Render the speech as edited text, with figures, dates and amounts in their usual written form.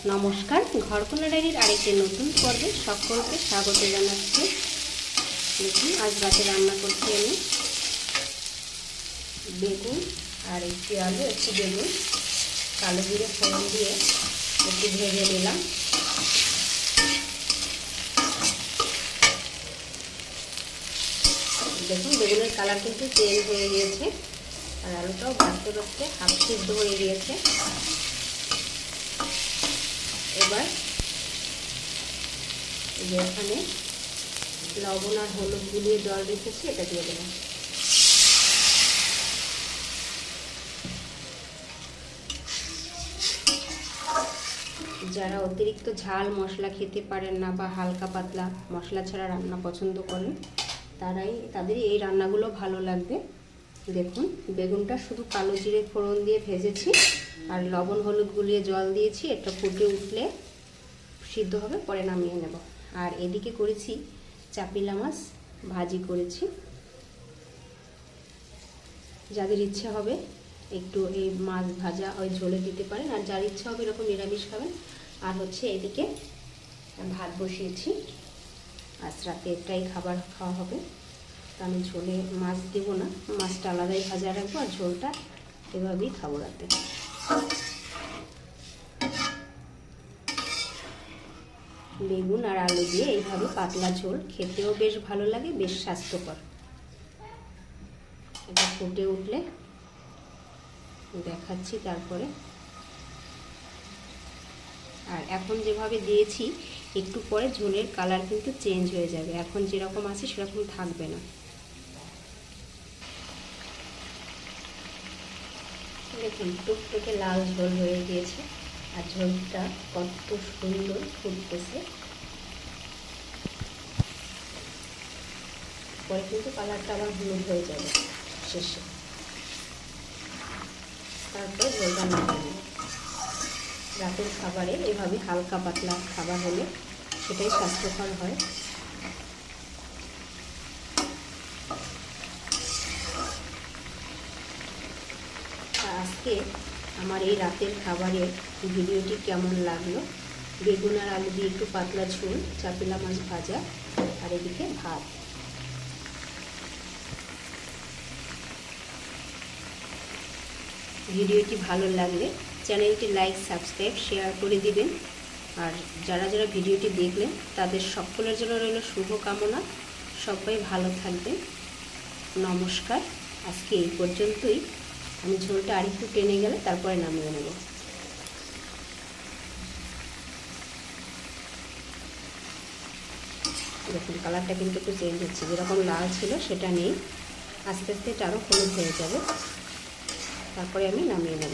নমস্কার, ঘরকোনা ডায়েরির আরেকটি নতুন পর্বে সকলকে স্বাগত জানাচ্ছি। দেখুন, আজ রাতে রান্না করছি আমি বেগুন আর একটি আলু, একটি বেগুন কালো জিরে ফোড়ন দিয়ে একটু ভেজে নিলাম। দেখুন, বেগুনের কালার কিন্তু চেঞ্জ হয়ে গিয়েছে আর আলুটাও ভাজতে ভাজতে হাফ সিদ্ধ হয়ে গিয়েছে। এবার এখানে লবণ আর হলুদ গুলিয়ে জল রেখেছি, এটা দিয়ে দেবো। যারা অতিরিক্ত ঝাল মশলা খেতে পারেন না বা হালকা পাতলা মশলা ছাড়া রান্না পছন্দ করেন তাদেরই এই রান্নাগুলো ভালো লাগবে। দেখুন, বেগুনটা শুধু কালো জিরে ফোড়ন দিয়ে ভেজেছি আর লবণ হলুদ গুলিয়ে জল দিয়েছি। এটা ফুটে উঠলে সিদ্ধ হবে, পরে নামিয়ে নেব। আর এদিকে করেছি চাপিলা মাছ ভাজি করেছি। যাদের ইচ্ছে হবে একটু এই মাছ ভাজা ওই ঝোলে দিতে পারেন, আর যার ইচ্ছা হবে এরকম নিরামিষ খাবেন। আর হচ্ছে এদিকে ভাত বসিয়েছি, আজ রাতে একটাই খাবার খাওয়া হবে। তো আমি ঝোলে মাছ দেব না, মাছটা আলাদাই ভাজা রাখবো আর ঝোলটা এভাবেই খাবো রাতে। বেগুন আর আলু দিয়ে এইভাবে পাতলা ঝোল খেতেও বেশ ভালো লাগে, বেশ স্বাস্থ্যকর। এটা ফুটে উঠলে দেখাচ্ছি তারপরে। আর এখন যেভাবে দিয়েছি একটু পরে ঝোলের কালার কিন্তু চেঞ্জ হয়ে যাবে, এখন যেরকম আছে সেরকম থাকবে না। দেখুন, টুকটুকে লাল ঝোল হয়ে গিয়েছে আর ঝোলটা কত সুন্দর ফুটতেছে। পরে কিন্তু কালারটা আবার হলুদ হয়ে যাবে শেষে, তারপরে ঝোলটা নামিয়ে নেব। রাতের খাবারে এভাবে হালকা পাতলা খাবার হলে সেটাই স্বাস্থ্যকর হয়। আজকে আমার এই রাতের খাবারের ভিডিওটি কেমন লাগলো? বেগুন আর আলু দিয়ে একটু পাতলা ঝোল, চাপিলা মাছ ভাজা আর এদিকে ভাত। ভিডিওটি ভালো লাগলে চ্যানেলটি লাইক, সাবস্ক্রাইব, শেয়ার করে দিবেন। আর যারা যারা ভিডিওটি দেখলেন তাদের সকলের জন্য রইল শুভকামনা। সবাই ভালো থাকবেন। নমস্কার। আজকে এই পর্যন্তই। আমি ঝোলটা আরেকটু টেনে গেলে তারপরে নামিয়ে নেব। দেখুন, কালারটা কিন্তু একটু চেঞ্জ হচ্ছে, যেরকম লাল ছিল সেটা নেই, আস্তে আস্তে এটা আরও হলুদ হয়ে যাবে। তারপরে আমি নামিয়ে নেব।